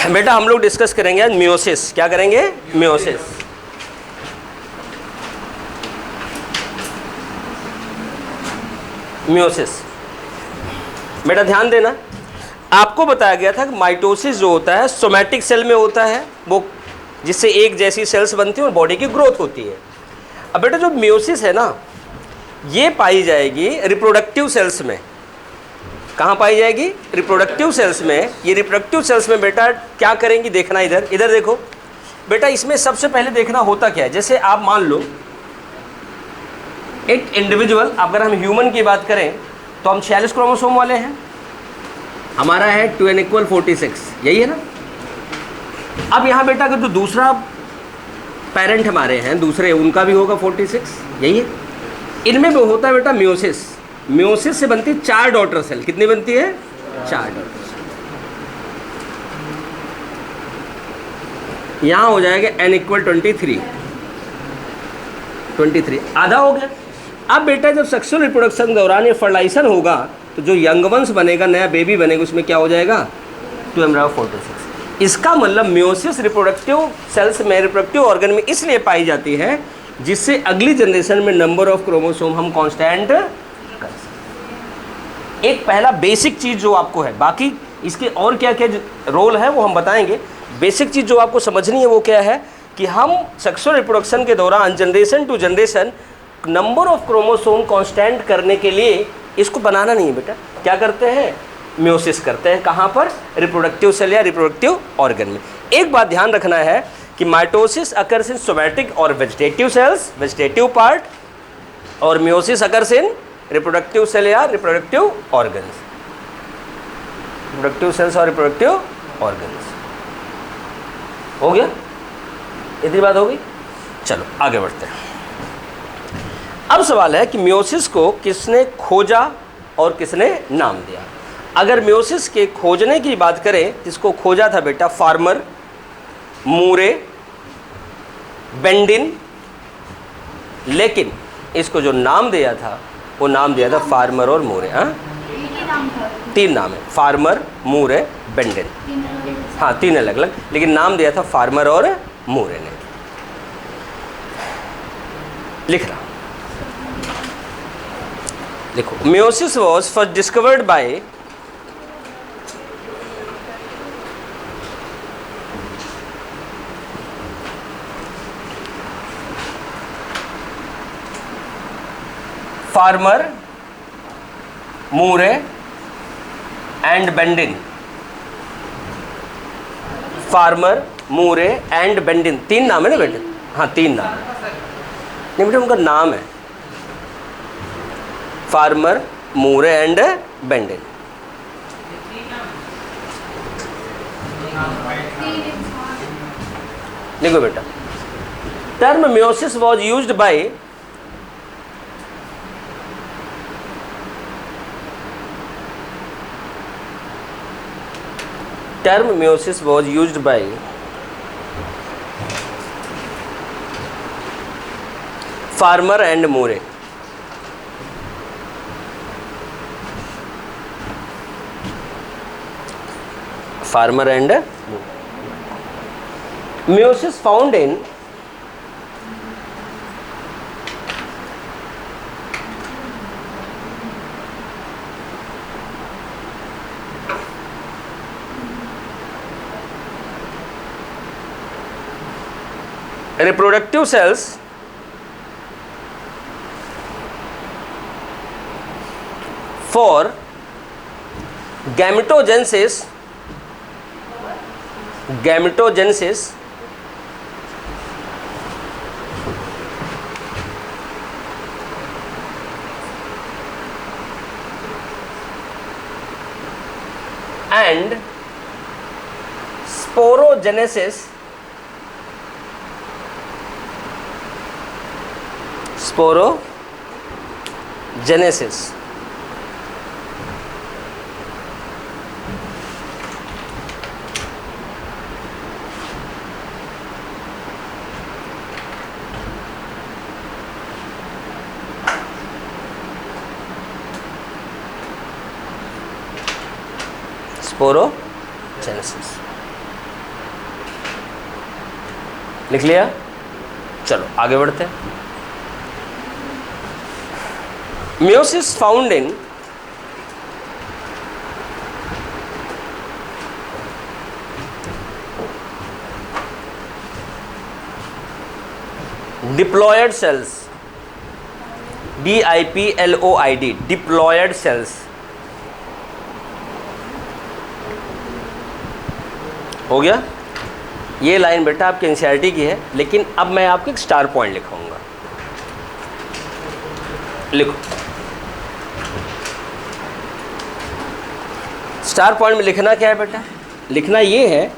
बेटा हम लोग डिस्कस करेंगे आज मियोसिस। क्या करेंगे? मियोसिस। मियोसिस बेटा ध्यान देना, आपको बताया गया था कि माइटोसिस जो होता है सोमैटिक सेल में होता है, वो जिससे एक जैसी सेल्स बनती हैं और बॉडी की ग्रोथ होती है। अब बेटा जो मियोसिस है ना, ये पाई जाएगी रिप्रोडक्टिव सेल्स में। कहाँ पाई जाएगी? रिप्रोडक्टिव सेल्स में। ये रिप्रोडक्टिव सेल्स में बेटा क्या करेंगी, देखना इधर, इधर देखो बेटा। इसमें सबसे पहले देखना होता क्या है, जैसे आप मान लो एक इंडिविजुअल, अगर हम ह्यूमन की बात करें तो हम 46 क्रोमोसोम वाले हैं, हमारा है 2n=46, यही है ना। अब यहाँ बेटा अगर जो दूसरा पेरेंट हमारे हैं दूसरे, उनका भी होगा 46, यही है। इनमें भी होता है बेटा मियोसिस। मियोसिस से बनती है 4 डॉटर सेल। कितनी बनती है? 4 डॉटर सेल। यहाँ हो जाएगा n=23, 23 आधा हो गया। अब बेटा जब सेक्सुअल रिप्रोडक्शन के दौरान ये फर्टिलाइजेशन होगा तो जो यंग वंश बनेगा, नया बेबी बनेगा, उसमें क्या हो जाएगा? 2m46। इसका मतलब मियोसिस रिप्रोडक्टिव सेल्स में, रिप्रोडक्टिव ऑर्गन में इसलिए पाई जाती है जिससे अगली जनरेशन में नंबर ऑफ क्रोमोसोम हम कांस्टेंट कर सकते। एक पहला बेसिक चीज़ जो आपको है, बाकी इसके और क्या क्या रोल है वो हम बताएंगे। बेसिक चीज़ जो आपको समझनी है वो क्या है कि हम सेक्सुअल रिप्रोडक्शन के दौरान generation to generation number of chromosome constant करने के लिए इसको बनाना नहीं है बेटा। क्या करते हैं? मियोसिस करते हैं। कहाँ पर? रिप्रोडक्टिव सेल या रिप्रोडक्टिव ऑर्गन में। एक बात ध्यान रखना है कि माइटोसिस अकर्स इन सोमैटिक और वेजिटेटिव सेल्स, वेजिटेटिव पार्ट, और meiosis occurs in reproductive cell या रिप्रोडक्टिव ऑर्गन्स, रिप्रोडक्टिव सेल्स और रिप्रोडक्टिव ऑर्गन्स। हो गया? इतनी बात हो गई। चलो आगे बढ़ते हैं। अब सवाल है कि मियोसिस को किसने खोजा और किसने नाम दिया। अगर मियोसिस के खोजने की बात करें, किसको खोजा था बेटा? फार्मर, मूरे, बेंडिन। लेकिन इसको जो नाम दिया था वो नाम दिया था फार्मर और मूरे। हाँ, 3 नाम है, फार्मर, मूरे, बेंडिन। हाँ 3 अलग अलग, लेकिन नाम दिया था फार्मर और मूरे ने। लिख रहा देखो, meiosis was first discovered by Farmer, Moore and बेंडिन। फार्मर, मूरे एंड बेंडिन, 3 नाम है ना बेटे? हाँ 3 नाम है। नहीं बेटे उनका नाम है फार्मर, मूरे एंड बेंडिन। देखो बेटा, term meiosis was used by farmer and Moore. Farmer and meiosis found in reproductive cells for gametogenesis and sporogenesis लिख लिया? चलो आगे बढ़ते हैं। Meiosis found in diploid cells, DIPLOID, diploid cells। हो गया? ये लाइन बेटा आपकी एनसीईआरटी की है, लेकिन अब मैं आपको एक स्टार पॉइंट लिखाऊंगा। लिखो, स्टार पॉइंट में लिखना क्या है बेटा? लिखना ये है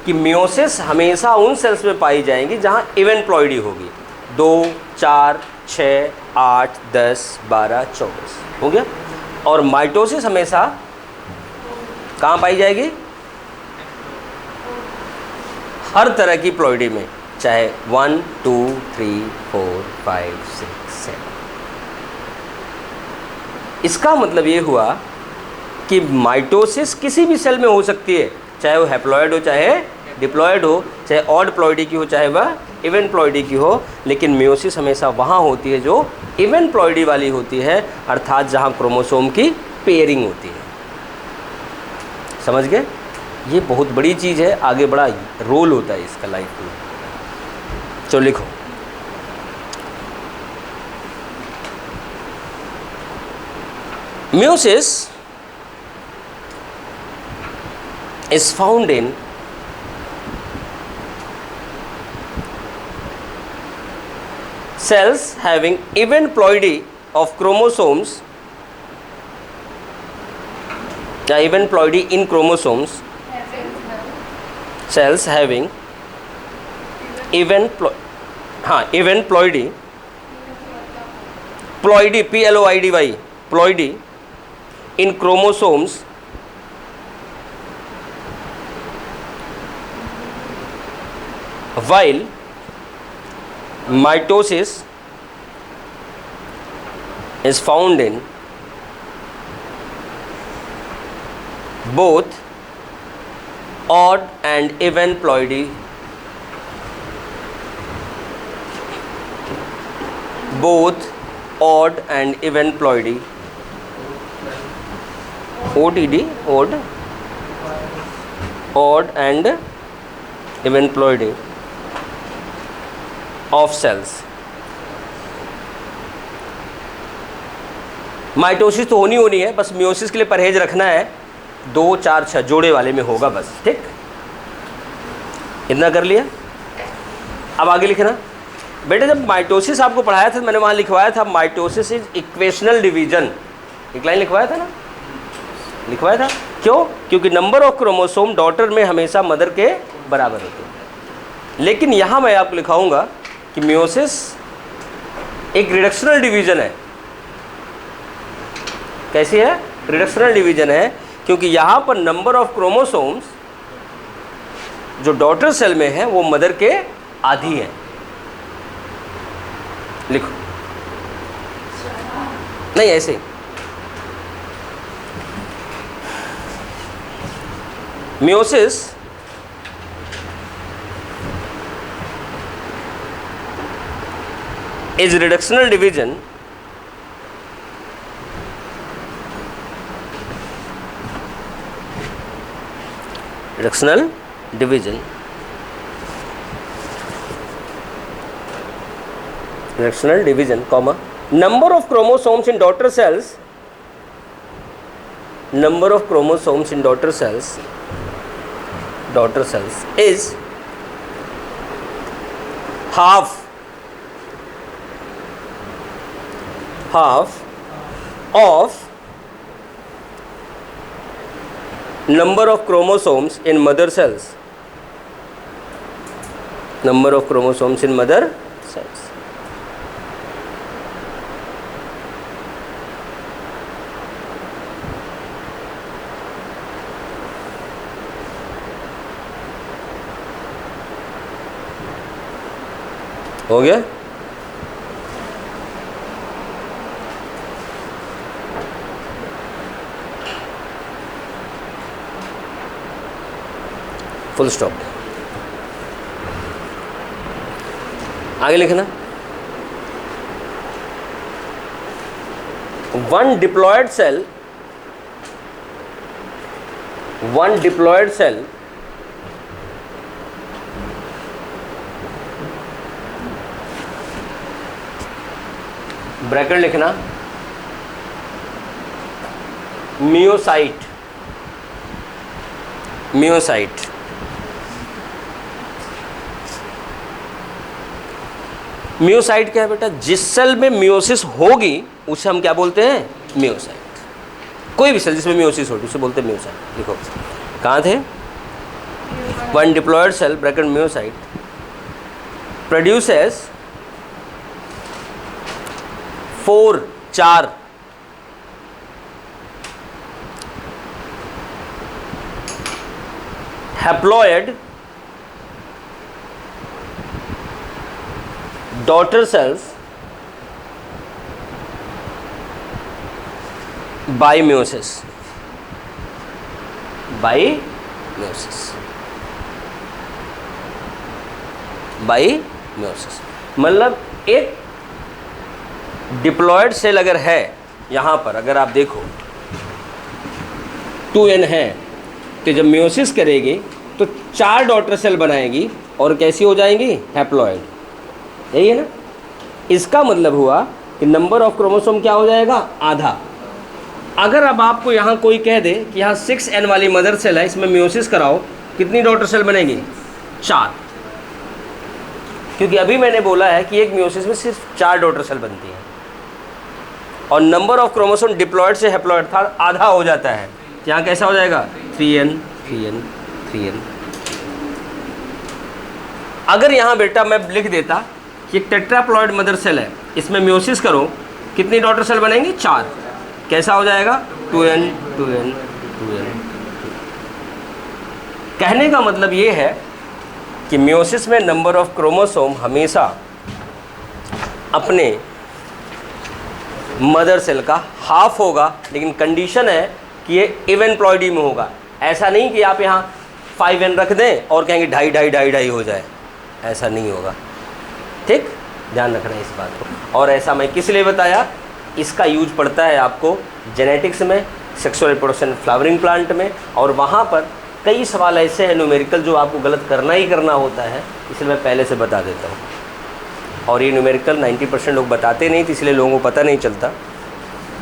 कि मियोसिस हमेशा उन सेल्स में पाई जाएंगी जहां इवेंप्लॉइडी होगी। 2, 4, 6, 8, 10, 12, 24 हो गया। और माइटोसिस हमेशा कहाँ पाई जाएगी? हर तरह की प्लॉइडी में, चाहे 1, 2, 3, 4, 5, 6, 7। इसका मतलब ये हुआ कि माइटोसिस किसी भी सेल में हो सकती है, चाहे वो हैप्लॉइड हो, चाहे डिप्लॉइड हो, चाहे ऑड प्लॉइडी की हो, चाहे वह इवन प्लॉइडी की हो, लेकिन मियोसिस हमेशा वहाँ होती है जो इवन प्लॉइडी वाली होती है, अर्थात जहाँ क्रोमोसोम की पेयरिंग होती है। समझ गए? ये बहुत बड़ी चीज़ है, आगे बड़ा रोल होता है इसका लाइफ में। चलो लिखो, meiosis is found in cells having even ploidy of chromosomes, even ploidy in chromosomes, cells having even ploidy, ploidy, PLOIDY, ploidy in chromosomes while mitosis is found in both odd and even ploidy, both odd and even ploidy, OTD, odd and even ploidy of cells। Mitosis तो होनी है, बस meiosis के लिए परहेज रखना है, 2, 4, 6 जोड़े वाले में होगा बस। ठीक, इतना कर लिया। अब आगे लिखना बेटे, जब माइटोसिस आपको पढ़ाया था मैंने वहाँ लिखवाया था माइटोसिस इज इक्वेशनल डिवीजन, एक लाइन लिखवाया था ना, लिखवाया था। क्यों? क्योंकि नंबर ऑफ क्रोमोसोम डॉटर में हमेशा मदर के बराबर होते हैं। लेकिन यहाँ मैं आपको लिखाऊंगा कि मियोसिस एक रिडक्शनल डिवीजन है। कैसी है? रिडक्शनल डिवीजन है, क्योंकि यहाँ पर नंबर ऑफ क्रोमोसोम्स जो डॉटर सेल में है वो मदर के आधी है। लिखो, नहीं ऐसे meiosis is reductional division comma number of chromosomes in daughter cells is half of number of chromosomes in mother cells, हो गया? Full stop. आगे लिखना, one diploid cell ब्रैकेट लिखना, मियोसाइट मियोसाइट क्या है बेटा? जिस सेल में मियोसिस होगी उसे हम क्या बोलते हैं? मियोसाइट। कोई भी सेल जिसमें मियोसिस होगी उसे बोलते हैं मियोसाइट। देखो कहाँ थे? One diploid cell bracket meiocyte produces 4 haploid daughter cells by meiosis। मतलब एक डिप्लॉयड सेल अगर है, यहाँ पर अगर आप देखो 2n है, तो जब मियोसिस करेगी तो 4 डॉटर सेल बनाएगी और कैसी हो जाएंगी? हैप्लॉयड। यही है ना? इसका मतलब हुआ कि नंबर ऑफ क्रोमोसोम क्या हो जाएगा? आधा। अगर अब आपको यहाँ कोई कह दे कि यहाँ 6n वाली मदर सेल है, इसमें मियोसिस कराओ, कितनी डॉटर सेल बनेगी? 4। क्योंकि अभी मैंने बोला है कि एक मियोसिस में सिर्फ 4 डॉटर सेल बनती हैं और नंबर ऑफ क्रोमोसोम डिप्लॉयड से हैप्लॉयड था आधा हो जाता है। यहाँ कैसा हो जाएगा? 3n 3n 3n। अगर यहाँ बेटा मैं लिख देता कि एक टेट्राप्लॉयड मदर सेल है, इसमें मियोसिस करो, कितनी डॉटर सेल बनेंगी? 4। कैसा हो जाएगा? 2n 2n 2n। कहने का मतलब ये है कि मियोसिस में नंबर ऑफ क्रोमोसोम हमेशा अपने मदर सेल का हाफ होगा, लेकिन कंडीशन है कि ये इवेनप्लॉयडी में होगा। ऐसा नहीं कि आप यहाँ 5n रख दें और कहेंगे 2.5 हो जाए, ऐसा नहीं होगा। ठीक, ध्यान रखना है इस बात को। और ऐसा मैं किस लिए बताया? इसका यूज पड़ता है आपको जेनेटिक्स में, सेक्सुअल रिप्रोडक्शन फ्लावरिंग प्लांट में, और वहाँ पर कई सवाल ऐसे हैं न्यूमेरिकल जो आपको गलत करना ही करना होता है, इसलिए मैं पहले से बता देता हूँ। और ये न्यूमेरिकल 90% लोग बताते नहीं, तो इसलिए लोगों को पता नहीं चलता।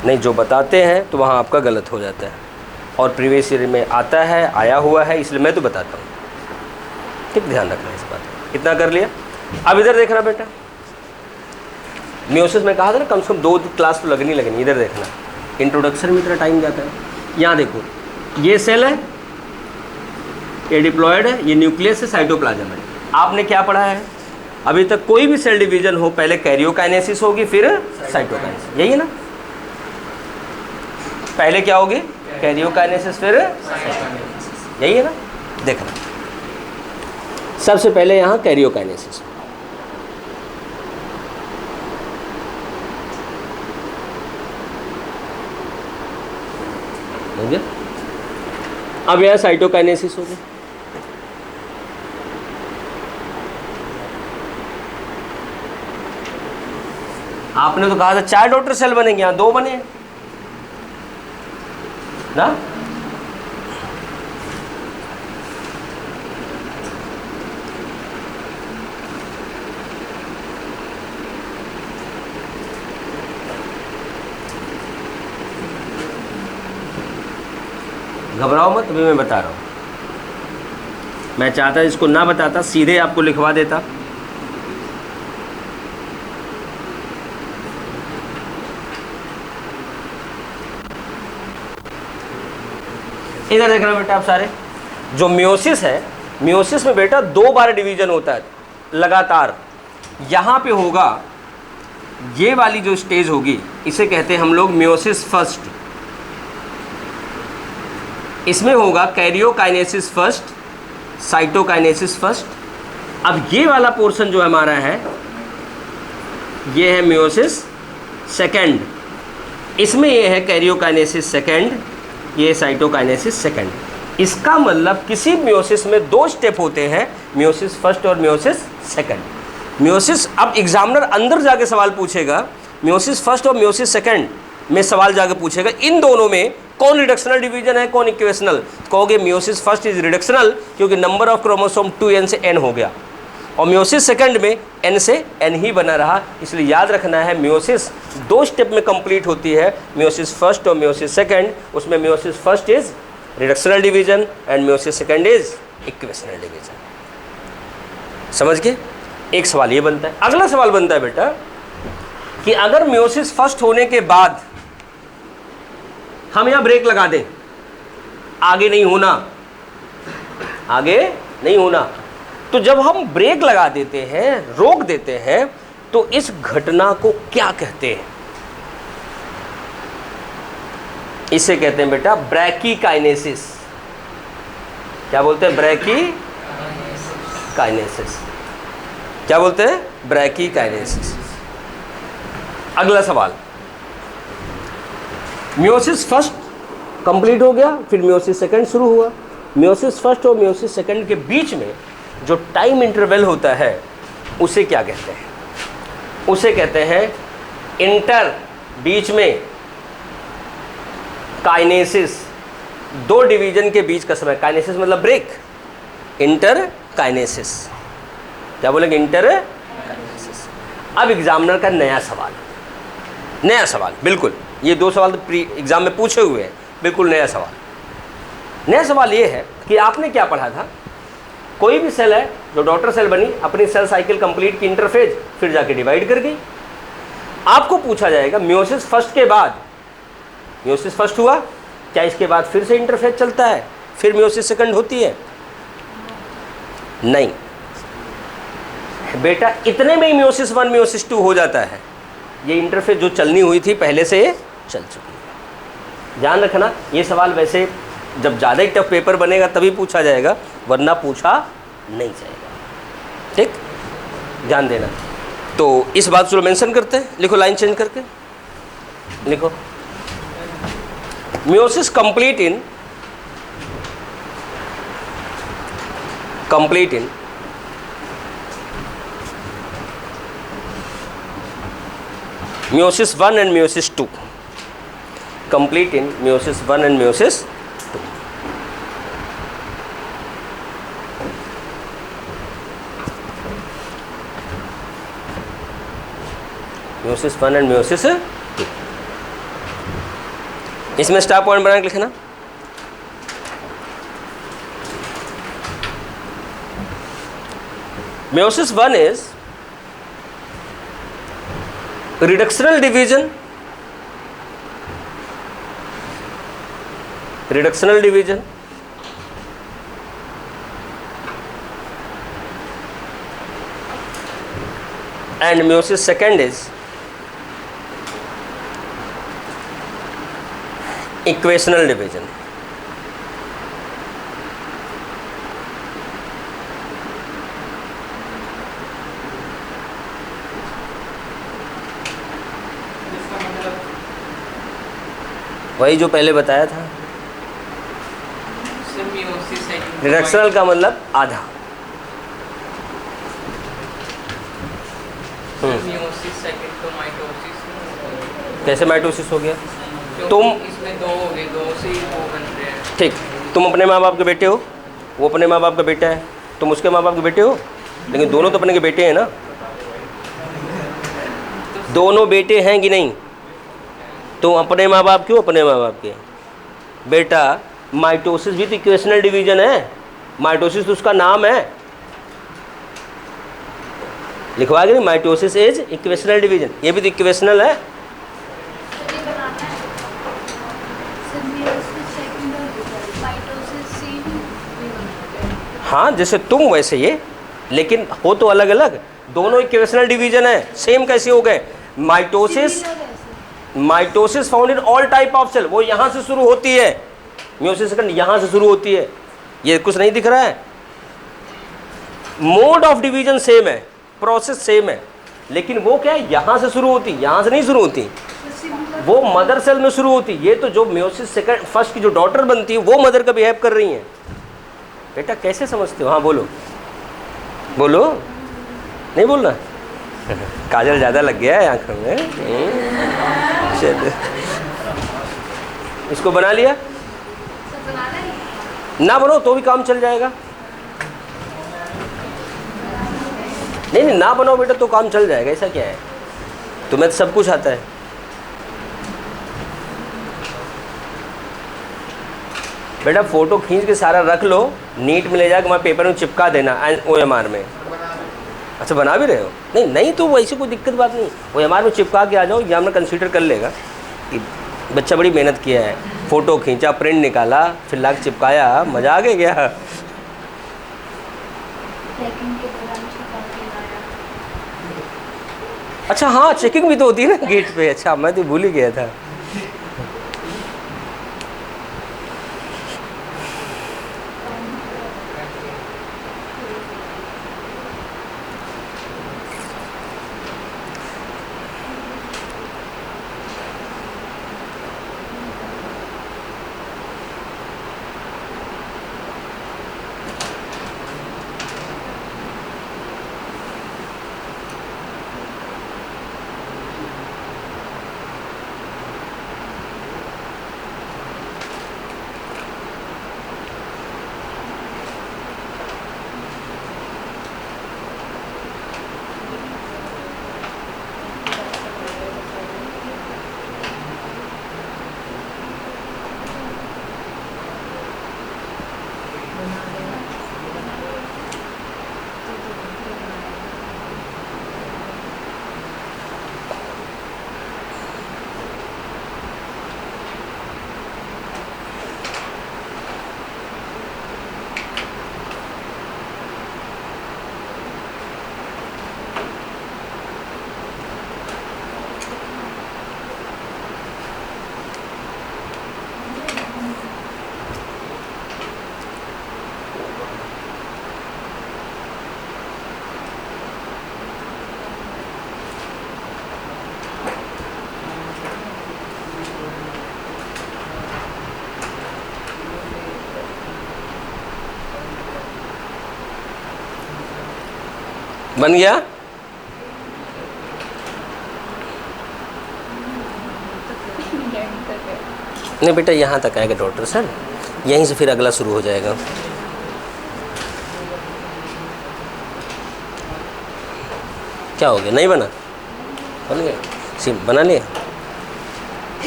नहीं, जो बताते हैं तो वहाँ आपका गलत हो जाता है, और प्रीवियस ईयर में आता है, आया हुआ है, इसलिए मैं तो बताता हूँ। ठीक, ध्यान रखना इस बात को। इतना कर लिया। अब इधर देखना बेटा, मियोसिस में कहा था ना कम से कम 2 क्लास तो लगनी। इधर देखना, इंट्रोडक्शन में इतना टाइम जाता है। यहाँ देखो, ये सेल है, ये डिप्लॉयड है, ये न्यूक्लियस है, साइटोप्लाज्म है। आपने क्या पढ़ा है अभी तक? कोई भी सेल डिवीजन हो, पहले कैरियोकाइनेसिस होगी, फिर साइटोकाइनेसिस। यही है ना? पहले क्या होगी? कैरियोकाइनेसिस, फिर साइटोकाइनेसिस। यही है ना? देखना, सबसे पहले यहाँ कैरियोकाइनेसिस। अब यहाँ साइटोकाइनेसिस हो गया। आपने तो कहा था 4 डॉटर सेल बनेंगे, यहाँ 2 बने ना? घबराओ मत, अभी मैं बता रहा हूँ। मैं चाहता इसको ना बताता, सीधे आपको लिखवा देता। इधर देखना बेटा आप सारे, जो मियोसिस है, मियोसिस में बेटा 2 बार डिवीजन होता है लगातार। यहाँ पे होगा, ये वाली जो स्टेज होगी इसे कहते हैं हम लोग मियोसिस फर्स्ट। इसमें होगा कैरियोकाइनेसिस फर्स्ट, साइटोकाइनेसिस फर्स्ट। अब ये वाला पोर्शन जो हमारा है, ये है मियोसिस सेकंड। इसमें ये है कैरियोकाइनेसिस सेकंड, ये साइटोकाइनेसिस सेकंड। इसका मतलब किसी मियोसिस में 2 स्टेप होते हैं, मियोसिस फर्स्ट और मियोसिस सेकंड। म्योसिस, अब एग्जामिनर अंदर जाके सवाल पूछेगा, म्योसिस फर्स्ट और म्योसिस सेकंड में सवाल जाके पूछेगा इन दोनों में कौन रिडक्शनल डिवीजन है, कौन इक्वेशनल। कहोगे म्योसिस फर्स्ट इज रिडक्शनल क्योंकि नंबर ऑफ क्रोमोसोम 2n से n हो गया, और म्योसिस सेकंड में n से n ही बना रहा। इसलिए याद रखना है म्योसिस 2 स्टेप में कंप्लीट होती है, म्योसिस फर्स्ट और म्योसिस सेकंड। उसमें meiosis first is reductional division and meiosis second is equational division. समझ गए? एक सवाल ये बनता है। अगला सवाल बनता है बेटा कि अगर म्योसिस फर्स्ट होने के बाद हम यहां ब्रेक लगा दें, आगे नहीं होना, आगे नहीं होना, तो जब हम ब्रेक लगा देते हैं, रोक देते हैं, तो इस घटना को क्या कहते हैं? इसे कहते हैं बेटा ब्रैकीकाइनेसिस। क्या बोलते हैं? ब्रैकीकाइनेसिस। क्या बोलते हैं? ब्रैकीकाइनेसिस। अगला सवाल, म्योसिस फर्स्ट कंप्लीट हो गया, फिर म्योसिस सेकंड शुरू हुआ। म्योसिस फर्स्ट और म्योसिस सेकंड के बीच में जो टाइम इंटरवल होता है उसे क्या कहते हैं? उसे कहते हैं इंटर, बीच में काइनेसिस, 2 डिवीजन के बीच का समय। काइनेसिस मतलब ब्रेक, इंटर काइनेसिस। क्या बोलेंगे? Inter kinesis. अब एग्जामिनर का नया सवाल, नया सवाल, बिल्कुल ये 2 सवाल तो प्री एग्जाम में पूछे हुए हैं, बिल्कुल नया सवाल। नया सवाल ये है कि आपने क्या पढ़ा था, कोई भी सेल है जो डॉटर सेल बनी, अपनी सेल साइकिल कंप्लीट की, इंटरफेज, फिर जाके डिवाइड कर गई। आपको पूछा जाएगा म्योसिस फर्स्ट के बाद, म्योसिस फर्स्ट हुआ, क्या इसके बाद फिर से इंटरफेज चलता है, फिर म्योसिस सेकंड होती है? नहीं बेटा, इतने में ही म्योसिस 1 म्योसिस 2 हो जाता है। ये इंटरफेज जो चलनी हुई थी पहले से चल चुकी है। ध्यान रखना, ये सवाल वैसे जब ज़्यादा ही टफ पेपर बनेगा तभी पूछा जाएगा, वरना पूछा नहीं जाएगा। ठीक, ध्यान देना। तो इस बात को मेंशन करते हैं, लिखो लाइन चेंज करके, लिखो meiosis complete in meiosis 1 and meiosis 2, complete in meiosis 1 and meiosis 2. meiosis 1 and meiosis 2. इसमें स्टार पॉइंट बना के लिखना। meiosis 1 is reductional division, and meiosis second is equational division. वही जो पहले बताया था, रिडक्शनल का मतलब आधा। कैसे माइटोसिस हो गया? तुम इसमें 2 हो गए, 2 से 2 बन रहे हैं। ठीक, तुम अपने माँ बाप के बेटे हो, वो अपने माँ बाप का बेटा है, तुम उसके माँ बाप के बेटे हो, लेकिन दोनों तो अपने के बेटे हैं ना, दोनों बेटे हैं कि नहीं? तुम अपने माँ बाप के हो, अपने माँ बाप के बेटा। माइटोसिस भी तो इक्वेशनल डिवीजन है, माइटोसिस तो उसका नाम है, लिखवा के माइटोसिस इज इक्वेशनल डिवीजन, ये भी तो इक्वेशनल है। हाँ, जैसे तुम वैसे ये, लेकिन हो तो अलग अलग, दोनों इक्वेशनल डिवीजन है। सेम कैसे हो गए? Mitosis found in all type of cell, वो यहाँ से शुरू होती है, म्योसिस सेकंड यहाँ से शुरू होती है। ये कुछ नहीं दिख रहा है? मोड ऑफ डिवीजन सेम है, प्रोसेस सेम है, लेकिन वो क्या है, यहाँ से शुरू होती, यहाँ से नहीं शुरू होती, वो मदर सेल में शुरू होती। ये तो जो म्योसिस सेकंड फर्स्ट की जो डॉटर बनती है वो मदर का बिहेव कर रही हैं। बेटा कैसे समझते हो? हाँ बोलो बोलो। नहीं बोलना? काजल ज़्यादा लग गया है आँखों में। चलो, इसको बना लिया? ना बनो तो भी काम चल जाएगा। नहीं नहीं, ना बनाओ बेटा तो काम चल जाएगा, ऐसा क्या है, तुम्हें तो सब कुछ आता है। बेटा फ़ोटो खींच के सारा रख लो, नीट में ले जाकर वहाँ पेपर में चिपका देना OMR में। अच्छा बना भी रहे हो? नहीं नहीं तो वैसे कोई दिक्कत बात नहीं, OMR में चिपका के आ जाओ, एग्जामिनर कंसीडर कर लेगा कि बच्चा बड़ी मेहनत किया है, फ़ोटो खींचा, प्रिंट निकाला, फिर लाके चिपकाया, मज़ा आ गया क्या? अच्छा हाँ, चेकिंग भी तो होती है ना गेट पे। अच्छा मैं तो भूल ही गया था। बन गया? नहीं बेटा यहाँ तक आएगा डॉक्टर सर, यहीं से फिर अगला शुरू हो जाएगा। क्या हो गया, नहीं बना? बन गया, सिम बना लिया।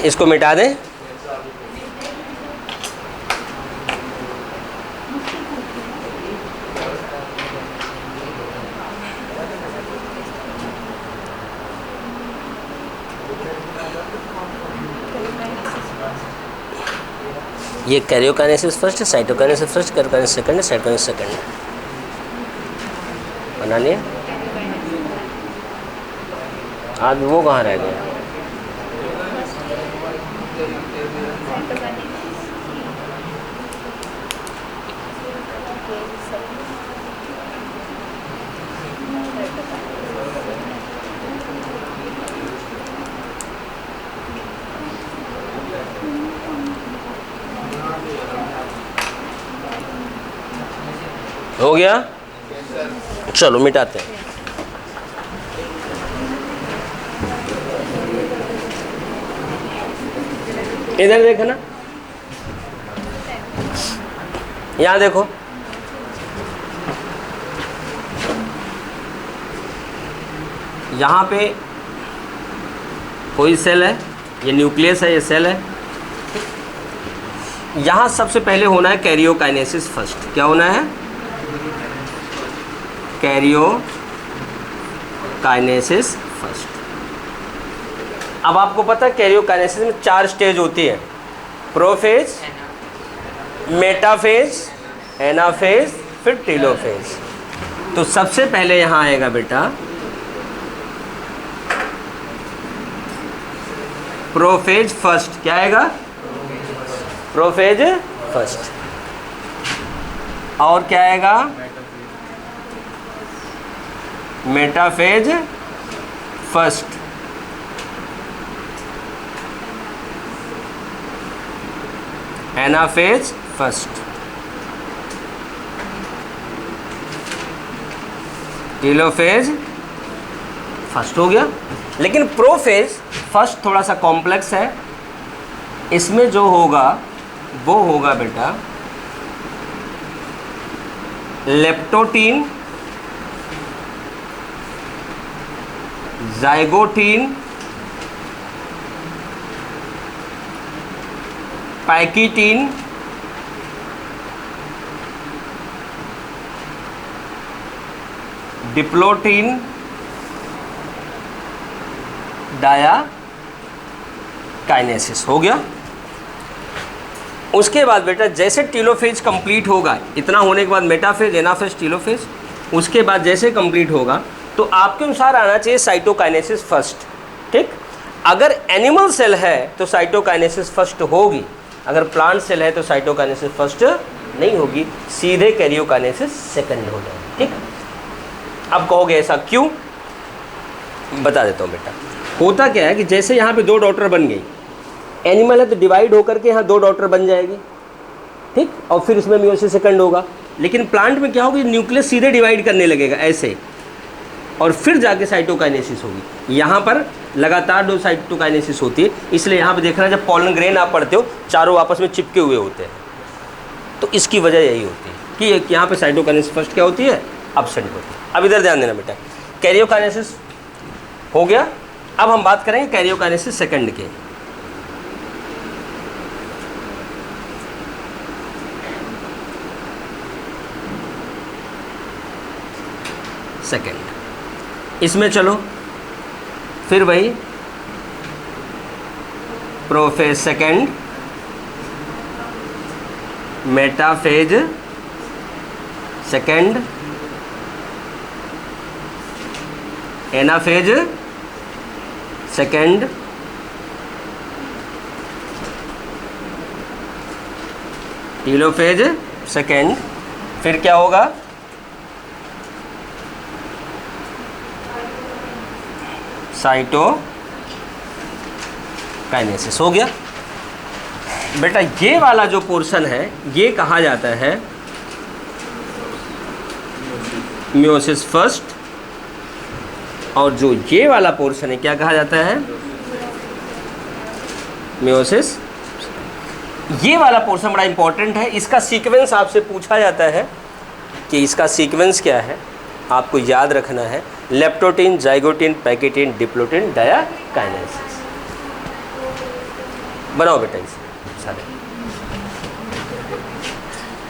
इसको मिटा दें। ये कैरियोकाइनेसिस फर्स्ट है, साइटोकाइनेसिस फर्स्ट, कैरियोकाइनेसिस सेकंड है, साइटोकाइनेसिस सेकंड है। बना लिया? आज वो कहाँ रह गया? हो गया? चलो मिटाते हैं। इधर देखो ना, यहाँ देखो, यहाँ पे कोई सेल है, ये न्यूक्लियस है, ये सेल है। यहाँ सबसे पहले होना है कैरियोकाइनेसिस फर्स्ट। क्या होना है? Karyokinesis first. अब आपको पता है कैरियोकाइनेसिस में 4 स्टेज होती है, प्रोफेज, मेटाफेज, एनाफेज, फिर टेलोफेज। तो सबसे पहले यहाँ आएगा बेटा प्रोफेज फर्स्ट। क्या आएगा? Prophase first. और क्या आएगा? Metaphase first. Anaphase first. Telophase first हो गया। लेकिन प्रोफेज फर्स्ट थोड़ा सा कॉम्प्लेक्स है, इसमें जो होगा वो होगा बेटा leptotene, zygotene, pachytene, diplotene, diakinesis हो गया। उसके बाद बेटा जैसे टीलोफेज कंप्लीट होगा, इतना होने के बाद मेटाफेज, एनाफेज, टीलोफेज, उसके बाद जैसे कंप्लीट होगा तो आपके अनुसार आना चाहिए साइटोकाइनेसिस फर्स्ट। ठीक, अगर एनिमल सेल है तो साइटोकाइनेसिस फर्स्ट होगी, अगर प्लांट सेल है तो साइटोकाइनेसिस फर्स्ट नहीं होगी, सीधे कैरियोकाइनेसिस सेकंड हो जाएगी। ठीक, अब कहोगे ऐसा क्यों, बता देता हूँ बेटा। होता क्या है कि जैसे यहाँ पे 2 डॉटर बन गई, एनिमल है तो डिवाइड होकर के यहाँ 2 डॉटर बन जाएगी, ठीक, और फिर उसमें मियोसिस सेकंड होगा। लेकिन प्लांट में क्या होगी, न्यूक्लियस सीधे डिवाइड करने लगेगा ऐसे, और फिर जाके साइटोकाइनेसिस होगी। यहाँ पर लगातार 2 साइटोकाइनेसिस होती है, इसलिए यहाँ पे देखना जब पॉलन ग्रेन आप पढ़ते हो चारों आपस में चिपके हुए होते हैं, तो इसकी वजह यही होती है कि यहाँ पे साइटोकाइनेसिस फर्स्ट क्या होती है, एब्सेंट होती है। अब इधर ध्यान देना बेटा, कैरियोकाइनेसिस हो गया। अब हम बात करेंगे कैरियोकाइनेसिस सेकंड के। सेकंड, इसमें चलो फिर वही prophase second, metaphase second, anaphase second, telophase second, फिर क्या होगा, साइटोकाइनेसिस हो गया। बेटा ये वाला जो पोर्शन है ये कहा जाता है मियोसिस फर्स्ट, और जो ये वाला पोर्शन है क्या कहा जाता है, मियोसिस। ये वाला पोर्शन बड़ा इंपॉर्टेंट है, इसका सीक्वेंस आपसे पूछा जाता है कि इसका सीक्वेंस क्या है, आपको याद रखना है, leptotene, zygotene, pachytene, diplotene, diakinesis. बनाओ बेटा इसे सारे।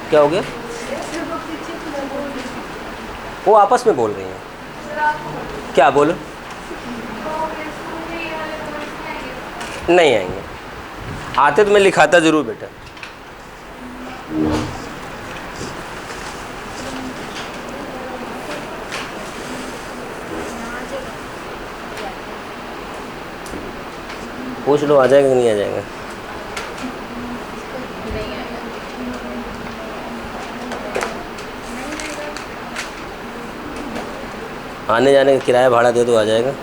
क्या हो गया, वो आपस में बोल रही हैं, क्या बोलो, नहीं आएंगे, आते तो मैं लिखाता ज़रूर बेटा। पूछ लो आ जाएगा कि नहीं आ जाएगा। आने जाने का किराया भाड़ा दे दो, आ जाएगा।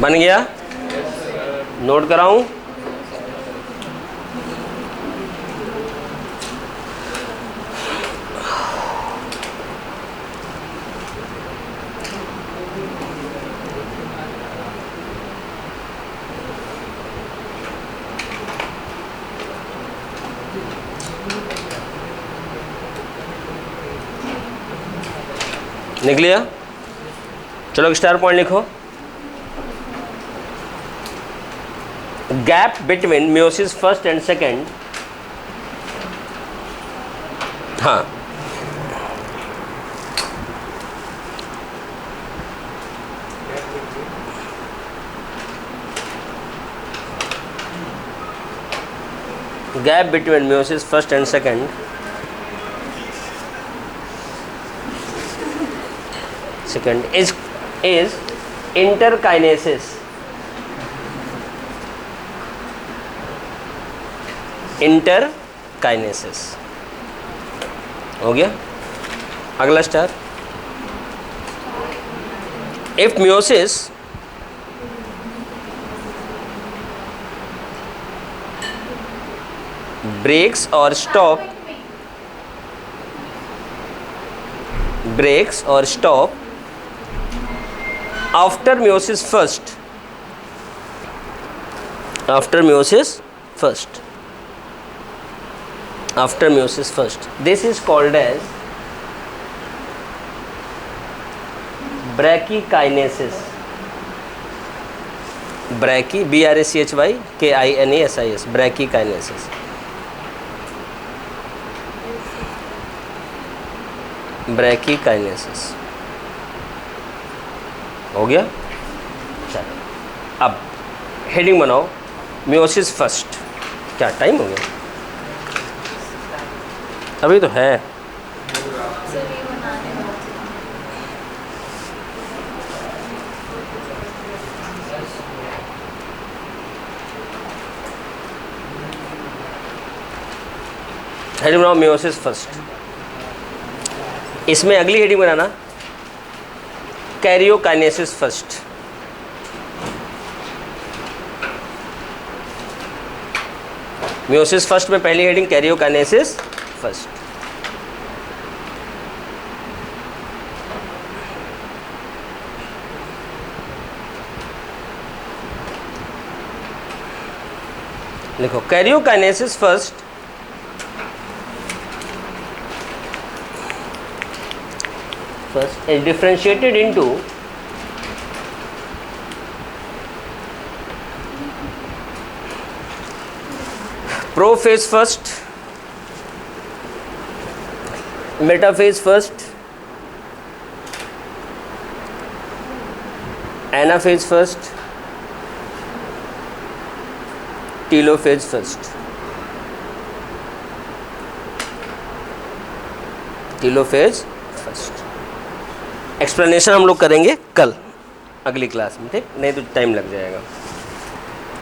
बन गया? नोट कराऊं? लिख लिया? चलो स्टार पॉइंट लिखो। Gap between meiosis first and second, हाँ, gap between meiosis first and second is interkinesis. Interkinesis हो गया। अगला star, if meiosis breaks or stop after meiosis first, this is called as brachykinesis. BRACHYKINESIS, brachykinesis हो गया। चलो अब heading बनाओ, meiosis first. क्या टाइम हो गया? अभी तो है। हेडिंग बनाओ मियोसिस फर्स्ट। इसमें अगली हेडिंग बनाना कैरियोकाइनेसिस फर्स्ट। मियोसिस फर्स्ट में पहली हेडिंग कैरियोकाइनेसिस फर्स्ट। लिखो karyokinesis first is differentiated into prophase first, metaphase first, anaphase first, telophase first. telophase first। Explanation हम लोग करेंगे कल अगली क्लास में, ठीक? नहीं तो टाइम लग जाएगा।